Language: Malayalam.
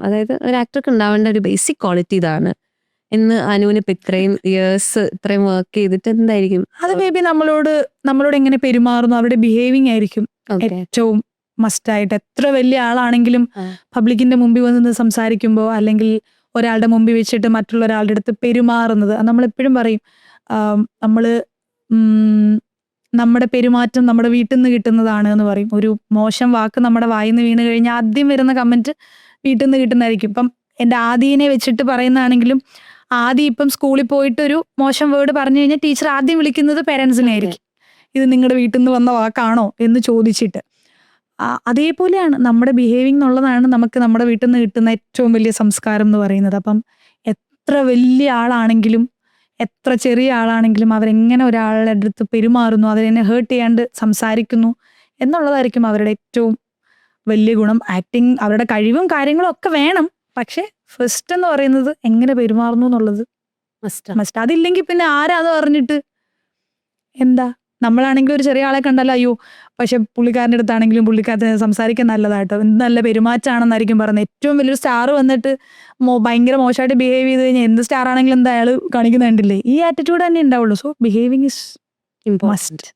അതായത് ഒരു ആക്ടർക്ക് ഉണ്ടാവേണ്ട ഒരു ബേസിക് ക്വാളിറ്റി ഇതാണ് എന്ന് അനുവിന് ഇപ്പൊ ഇത്രയും ഇയേഴ്സ് ഇത്രയും വർക്ക് ചെയ്തിട്ട് എന്തായിരിക്കും? അത് മേ ബി നമ്മളോട് എങ്ങനെ പെരുമാറുന്നു, അവരുടെ ബിഹേവിങ് ആയിരിക്കും ഓക്കെ. ഏറ്റവും മസ്റ്റായിട്ട്. എത്ര വലിയ ആളാണെങ്കിലും പബ്ലിക്കിന്റെ മുമ്പിൽ വന്ന് സംസാരിക്കുമ്പോൾ അല്ലെങ്കിൽ ഒരാളുടെ മുമ്പിൽ വെച്ചിട്ട് മറ്റുള്ള ഒരാളുടെ അടുത്ത് പെരുമാറുന്നത്, നമ്മളെപ്പോഴും പറയും നമ്മള് നമ്മുടെ പെരുമാറ്റം നമ്മുടെ വീട്ടിൽ നിന്ന് കിട്ടുന്നതാണ് എന്ന് പറയും. ഒരു മോശം വാക്ക് നമ്മുടെ വായിൽ നിന്ന് വീണ് കഴിഞ്ഞാൽ ആദ്യം വരുന്ന കമന്റ് വീട്ടിൽ നിന്ന് കിട്ടുന്നതായിരിക്കും. ഇപ്പം എൻ്റെ ആദീനെ വെച്ചിട്ട് പറയുന്നതാണെങ്കിലും, ആദ്യം ഇപ്പം സ്കൂളിൽ പോയിട്ട് ഒരു മോശം വേർഡ് പറഞ്ഞു കഴിഞ്ഞാൽ ടീച്ചർ ആദ്യം വിളിക്കുന്നത് പേരൻസിനെ ആയിരിക്കും. ഇത് നിങ്ങളുടെ വീട്ടിൽ നിന്ന് വന്ന വാക്കാണോ എന്ന് ചോദിച്ചിട്ട്. അതേപോലെയാണ് നമ്മുടെ ബിഹേവിങ് എന്നുള്ളതാണ് നമുക്ക് നമ്മുടെ വീട്ടിൽ നിന്ന് കിട്ടുന്ന ഏറ്റവും വലിയ സംസ്കാരം എന്ന് പറയുന്നത്. അപ്പം എത്ര വലിയ ആളാണെങ്കിലും എത്ര ചെറിയ ആളാണെങ്കിലും അവരെങ്ങനെ ഒരാളുടെ അടുത്ത് പെരുമാറുന്നു, അവരെന്നെ ഹേർട്ട് ചെയ്യാണ്ട് സംസാരിക്കുന്നു എന്നുള്ളതായിരിക്കും അവരുടെ ഏറ്റവും വലിയ ഗുണം. ആക്ടിങ് അവരുടെ കഴിവും കാര്യങ്ങളും ഒക്കെ വേണം, പക്ഷെ ഫസ്റ്റ് എന്ന് പറയുന്നത് എങ്ങനെ പെരുമാറുന്നു എന്നുള്ളത് മസ്റ്റ്. അതില്ലെങ്കിൽ പിന്നെ ആരാന്ന് പറഞ്ഞിട്ട് എന്താ? നമ്മളാണെങ്കിലും ഒരു ചെറിയ ആളെ കണ്ടല്ലോ, അയ്യോ പക്ഷെ പുള്ളിക്കാരൻ്റെ അടുത്താണെങ്കിലും പുള്ളിക്കാരത്തിന് സംസാരിക്കാൻ നല്ലതായിട്ടോ, എന്ത് നല്ല പെരുമാറ്റാണെന്നായിരിക്കും പറയുന്നത്. ഏറ്റവും വലിയൊരു സ്റ്റാർ വന്നിട്ട് ഭയങ്കര മോശമായിട്ട് ബിഹേവ് ചെയ്ത് കഴിഞ്ഞാൽ എന്ത് സ്റ്റാർ ആണെങ്കിലും എന്താ അയാൾ കാണിക്കുന്നുണ്ടില്ലേ, ഈ ആറ്റിറ്റ്യൂഡ് തന്നെ ഉണ്ടാവുള്ളൂ. So behaving is must.